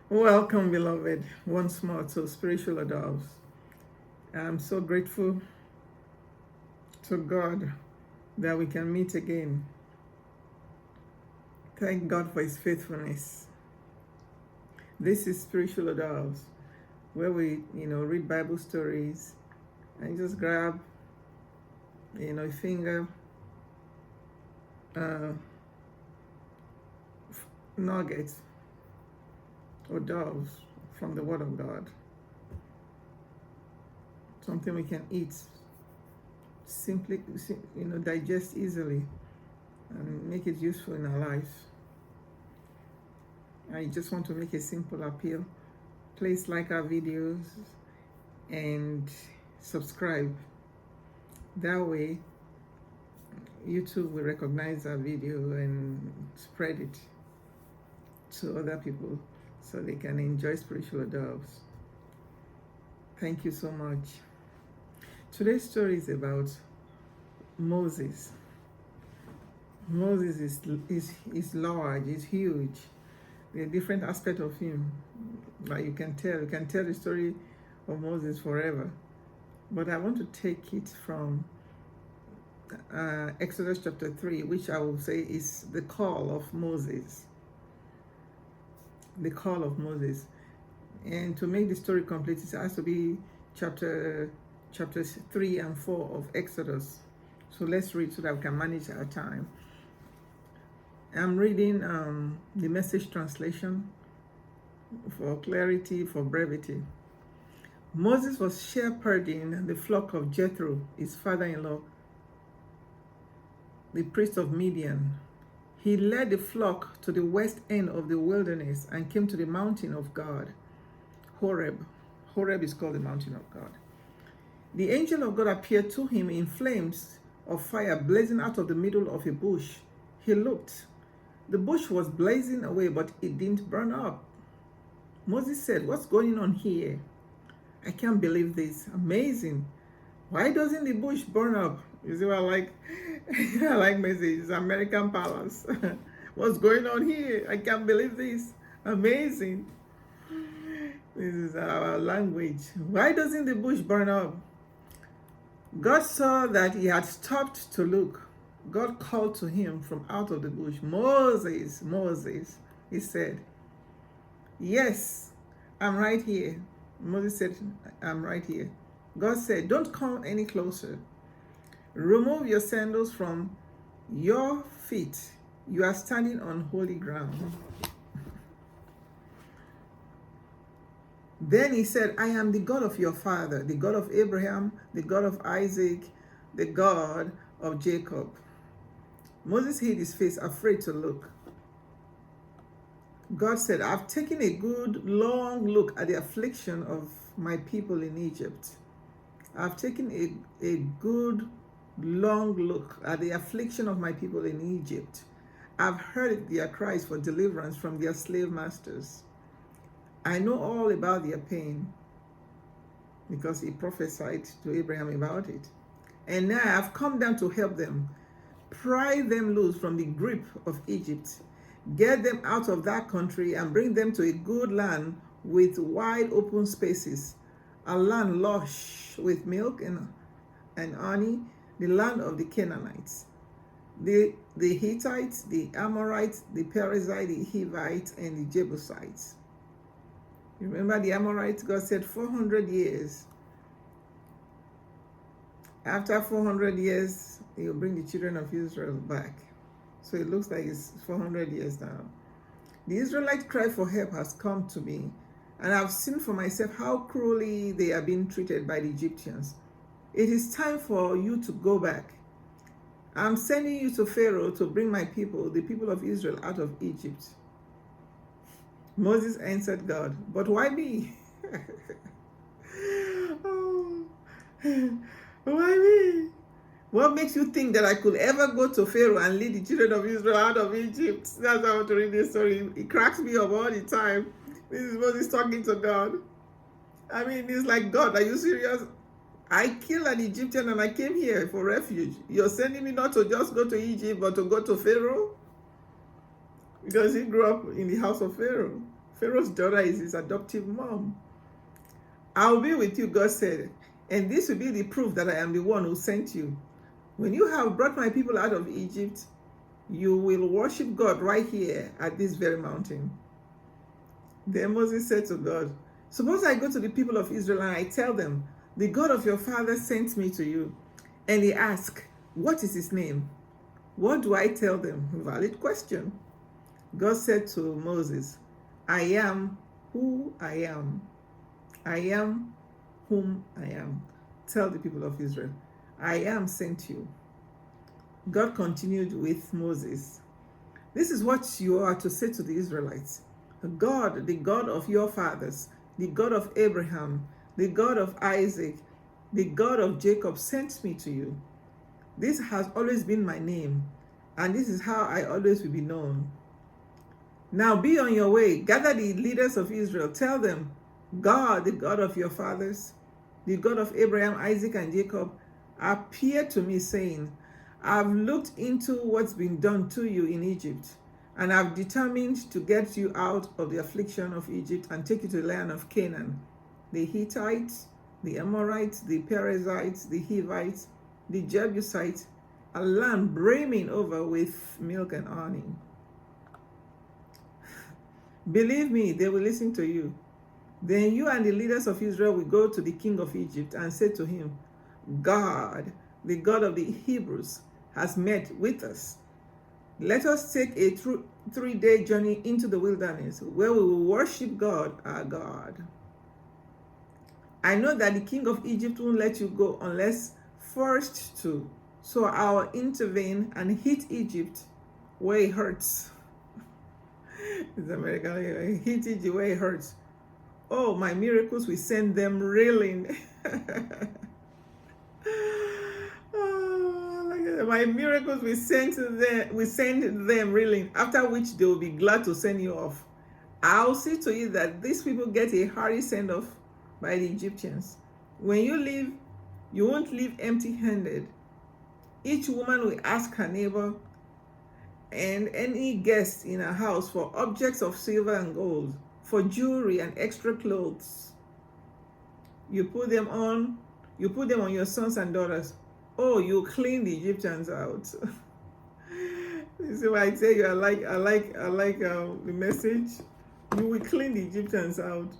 Welcome, beloved, once more to Spiritual Adults. I'm so grateful to God that we can meet again. Thank God for His faithfulness. This is Spiritual Adults, where we, read Bible stories and just grab, a finger uh, nuggets or doves from the Word of God. Something we can eat simply, digest easily and make it useful in our life. I just want to make a simple appeal. Please like our videos and subscribe. That way, YouTube will recognize our video and spread it to other people so they can enjoy Spiritual Adults. Thank you so much. Today's story is about Moses. Moses is large, is huge. There are different aspects of him. Like you can tell the story of Moses forever. But I want to take it from Exodus chapter 3, which I will say is the call of Moses. The call of Moses. And to make the story complete, it has to be chapters 3 and 4 of Exodus. So let's read so that we can manage our time. I'm reading the Message translation for clarity, for brevity. Moses was shepherding the flock of Jethro, his father-in-law, the priest of Midian. He led the flock to the west end of the wilderness and came to the mountain of God, Horeb. Horeb is called the mountain of God. The angel of God appeared to him in flames of fire blazing out of the middle of a bush. He looked. The bush was blazing away, but it didn't burn up. Moses said, "What's going on here? I can't believe this. Amazing. Why doesn't the bush burn up?" You see what I like? I like messages. American Palace. What's going on here? I can't believe this. Amazing. This is our language. Why doesn't the bush burn up? God saw that he had stopped to look. God called to him from out of the bush, "Moses, Moses," he said. "Yes, I'm right here." Moses said, "I'm right here." God said, "Don't come any closer. Remove your sandals from your feet. You are standing on holy ground." Then he said, "I am the God of your father, the God of Abraham, the God of Isaac, the God of Jacob." Moses hid his face, afraid to look. God said, "I've taken a good long look at the affliction of my people in Egypt. I've taken a good long look at the affliction of my people in Egypt. I've heard their cries for deliverance from their slave masters. I know all about their pain," because he prophesied to Abraham about it. "And now I've come down to help them, pry them loose from the grip of Egypt, get them out of that country and bring them to a good land with wide open spaces, a land lush with milk and honey, the land of the Canaanites, the Hittites, the Amorites, the Perizzites, the Hivites, and the Jebusites." Remember the Amorites? God said 400 years. After 400 years, he will bring the children of Israel back. So it looks like it's 400 years now. "The Israelite cry for help has come to me, and I've seen for myself how cruelly they are being treated by the Egyptians. It is time for you to go back. I'm sending you to Pharaoh to bring my people, the people of Israel, out of Egypt." Moses answered God, "But why me?" Oh, why me? What makes you think that I could ever go to Pharaoh and lead the children of Israel out of Egypt? That's how I want to read this story. It cracks me up all the time. This is Moses talking to God. I mean, it's like, "God, are you serious? I killed an Egyptian and I came here for refuge. You're sending me not to just go to Egypt, but to go to Pharaoh?" Because he grew up in the house of Pharaoh. Pharaoh's daughter is his adoptive mom. I'll be with you, God said, and this will be the proof that I am the one who sent you. When you have brought my people out of Egypt, you will worship God right here at this very mountain. Then Moses said to God, suppose I go to the people of Israel and I tell them, the God of your father sent me to you. And they ask, what is his name? What do I tell them? Valid question. God said to Moses, I am who I am. I am whom I am. Tell the people of Israel, I am sent you. God continued with Moses. This is what you are to say to the Israelites. God, the God of your fathers, the God of Abraham, the God of Isaac, the God of Jacob sent me to you. This has always been my name, and this is how I always will be known. Now be on your way. Gather the leaders of Israel. Tell them, God, the God of your fathers, the God of Abraham, Isaac, and Jacob, appeared to me saying, I've looked into what's been done to you in Egypt, and I've determined to get you out of the affliction of Egypt and take you to the land of Canaan, the Hittites, the Amorites, the Perizzites, the Hivites, the Jebusites, a land brimming over with milk and honey. Believe me, they will listen to you. Then you and the leaders of Israel will go to the king of Egypt and say to him, God, the God of the Hebrews, has met with us. Let us take a 3-day journey into the wilderness where we will worship God, our God. I know that the king of Egypt won't let you go unless forced to. So I'll intervene and hit Egypt where it hurts. It's American. Hit Egypt where it hurts. Oh, my miracles will send them reeling. Oh, look at that. My miracles will send them reeling, after which they will be glad to send you off. I'll see to it that these people get a hearty send-off by the Egyptians. When you leave, you won't leave empty-handed. Each woman will ask her neighbor and any guest in her house for objects of silver and gold, for jewelry and extra clothes. You put them on your sons and daughters. Oh, you clean the Egyptians out. You see what I tell you? I like the message. You will clean the Egyptians out.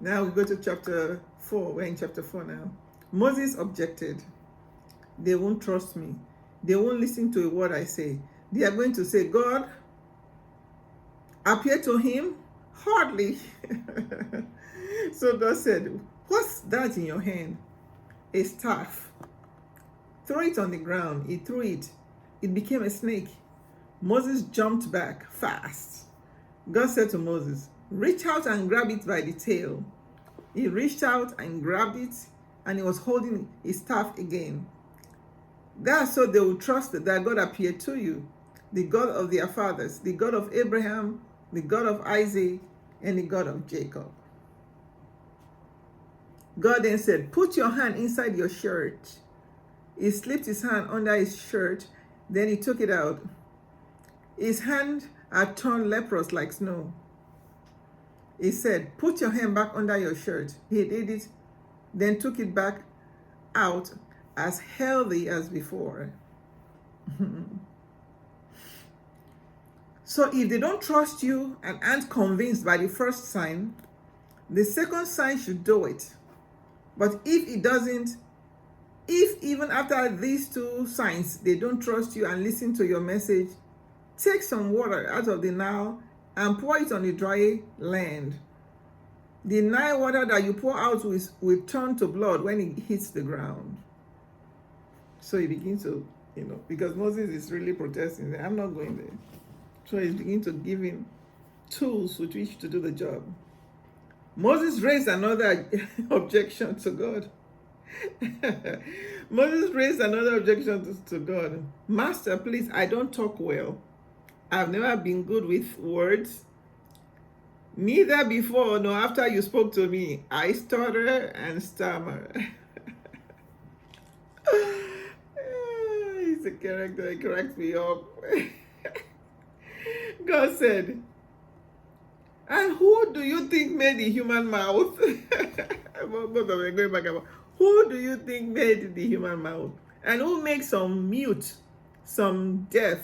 Now we go to chapter 4. We're in chapter 4 now. Moses objected. They won't trust me. They won't listen to a word I say. They are going to say, God, appear to him? Hardly. So God said, what's that in your hand? A staff. Throw it on the ground. He threw it. It became a snake. Moses jumped back fast. God said to Moses, reach out and grab it by the tail. He reached out and grabbed it, and he was holding his staff again. That's so they will trust that God appeared to you, the God of their fathers, the God of Abraham, the God of Isaac, and the God of Jacob. God then said, put your hand inside your shirt. He slipped his hand under his shirt, then he took it out. His hand had turned leprous like snow. He said, put your hand back under your shirt. He did it, then took it back out as healthy as before. So if they don't trust you and aren't convinced by the first sign, the second sign should do it. But if it doesn't, if even after these 2 signs they don't trust you and listen to your message, take some water out of the Nile and pour it on the dry land. The Nile water that you pour out will turn to blood when it hits the ground. So he begins to, because Moses is really protesting, I'm not going there. So he's beginning to give him tools with which to do the job. Moses raised another objection to God. Moses raised another objection to God. Master, please, I don't talk well. I've never been good with words. Neither before nor after you spoke to me. I stutter and stammer. He's a character that cracks me up. God said, and who do you think made the human mouth? Both of them going back about, who do you think made the human mouth? And who makes some mute, some deaf,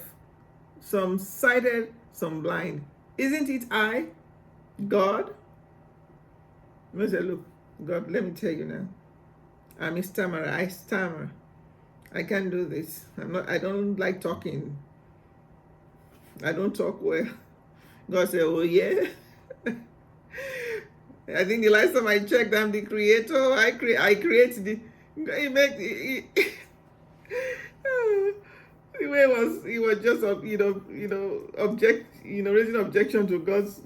some sighted, some blind? Isn't it I, God? I said, look, God, let me tell you now. I'm a stammerer. I stammer. I can't do this. I don't like talking. I don't talk well. God said, oh yeah. I think the last time I checked, I'm the creator. I create the. He make the way he was just raising objection to God's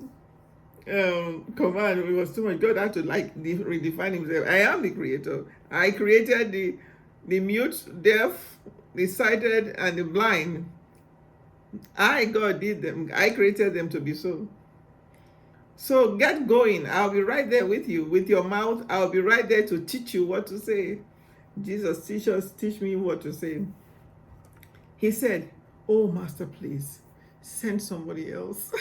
command. It was too much. God had to redefine himself. I am the creator. I created the mute, deaf, the sighted, and the blind. God did them. I created them to be so. So get going. I'll be right there with you. With your mouth, I'll be right there to teach you what to say. Jesus, teach me what to say. He said, oh, Master, please, send somebody else.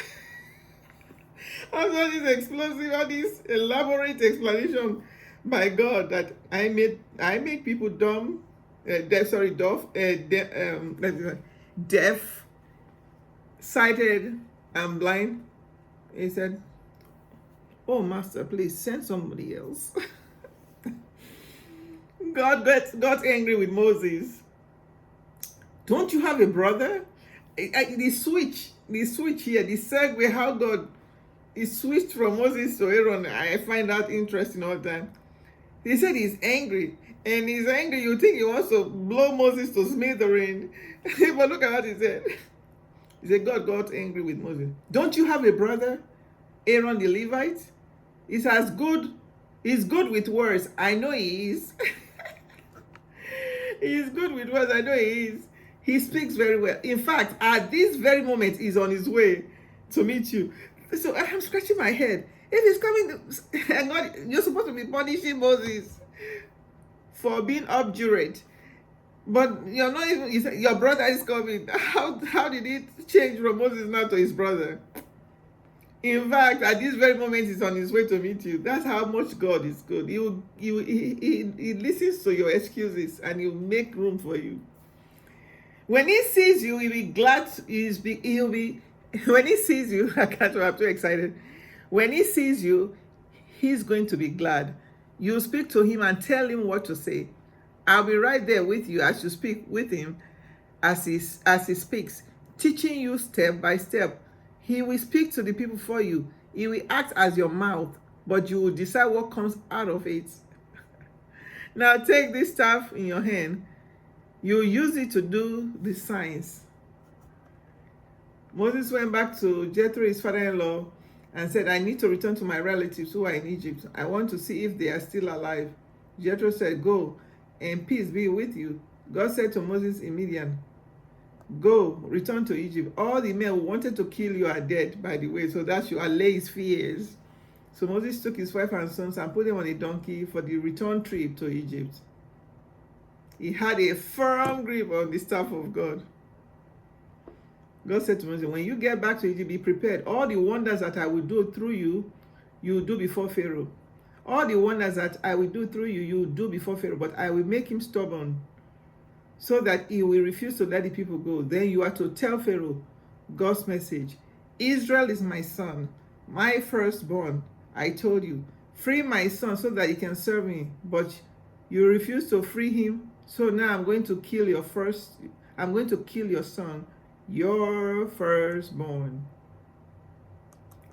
After this explosive, all this elaborate explanation by God that I make people dumb, deaf, sighted, and blind. He said, oh, Master, please send somebody else. God got angry with Moses. Don't you have a brother? The switch here, the segue, how God is switched from Moses to Aaron, I find that interesting all the time. He said he's angry. And he's angry, you think he wants to blow Moses to smithereens. But look at what he said. He said, God got angry with Moses. Don't you have a brother, Aaron the Levite? He's good with words. I know he is. He's good with words. I know he is. He speaks very well. In fact, at this very moment, he's on his way to meet you. So I'm scratching my head. If he's coming, and God, you're supposed to be punishing Moses for being obdurate. But you're not even, you said, your brother is coming. How did it change from Moses now to his brother? In fact, at this very moment, he's on his way to meet you. That's how much God is good. He listens to your excuses and he'll make room for you. When he sees you, he'll be glad. When he sees you, I'm too excited. When he sees you, he's going to be glad. You speak to him and tell him what to say. I'll be right there with you as you speak with him, as he speaks, teaching you step by step. He will speak to the people for you. He will act as your mouth, but you will decide what comes out of it. Now take this staff in your hand. You use it to do the signs. Moses went back to Jethro, his father-in-law, and said, I need to return to my relatives who are in Egypt. I want to see if they are still alive. Jethro said, go, and peace be with you. God said to Moses in Midian, go, return to Egypt. All the men who wanted to kill you are dead, by the way, so that you allay his fears. So Moses took his wife and sons and put them on a donkey for the return trip to Egypt. He had a firm grip on the staff of God. God said to Moses, when you get back to Egypt, be prepared. All the wonders that I will do through you, you will do before Pharaoh. All the wonders that I will do through you, you will do before Pharaoh. But I will make him stubborn so that he will refuse to let the people go. Then you are to tell Pharaoh God's message. Israel is my son, my firstborn. I told you, free my son so that he can serve me. But you refuse to free him. So now I'm going to kill your son, your firstborn.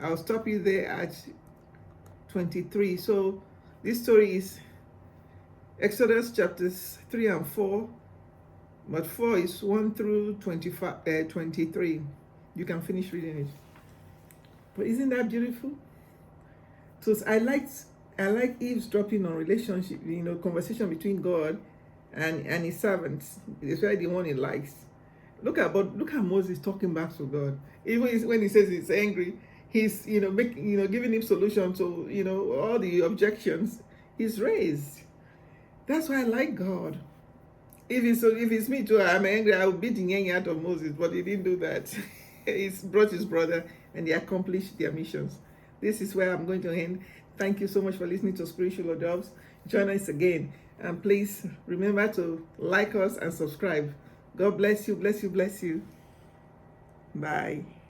I'll stop you there at 23. So this story is Exodus chapters 3 and 4, but 4 is 1 through 23. You can finish reading it. But isn't that beautiful? So I like eavesdropping on relationship, conversation between God and his servants. It's really the one he likes. Look at Moses talking back to God. Even when he says he's angry, he's giving him solution to all the objections he's raised. That's why I like God. If it's me too, I'm angry, I'll beat the yang out of Moses, but he didn't do that. He's brought his brother and they accomplished their missions. This is where I'm going to end. Thank you so much for listening to Spiritual Hors d'oeuvres. Join us again. And please remember to like us and subscribe. God bless you, bless you, bless you. Bye.